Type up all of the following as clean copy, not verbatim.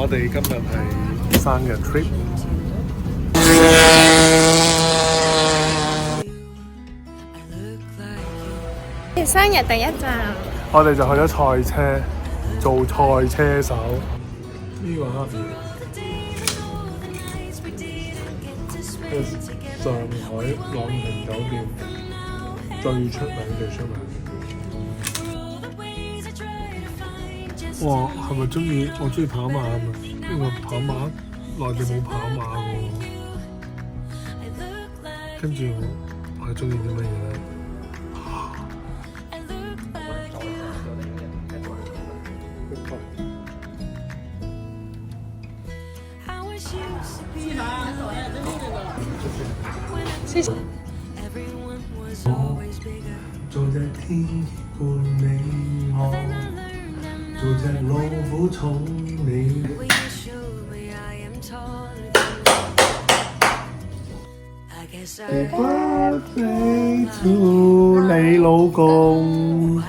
我哋今日係生日 trip。生日第一站，我哋就去咗賽車，做賽車手。呢個黑面係上海朗廷酒店最出名嘅出名。哇，係咪中意？我中意跑馬啊嘛！呢個跑馬內地冇跑馬嘅喎。跟住我係中意啲乜嘢咧？謝謝。做隻天官你我，做隻老虎寵你。Happy birthday to 你老公。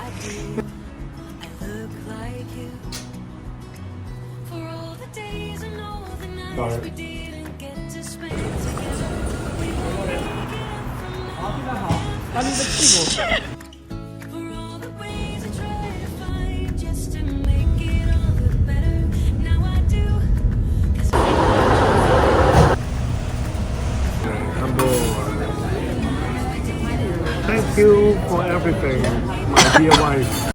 Thank you for everything, my dear wife.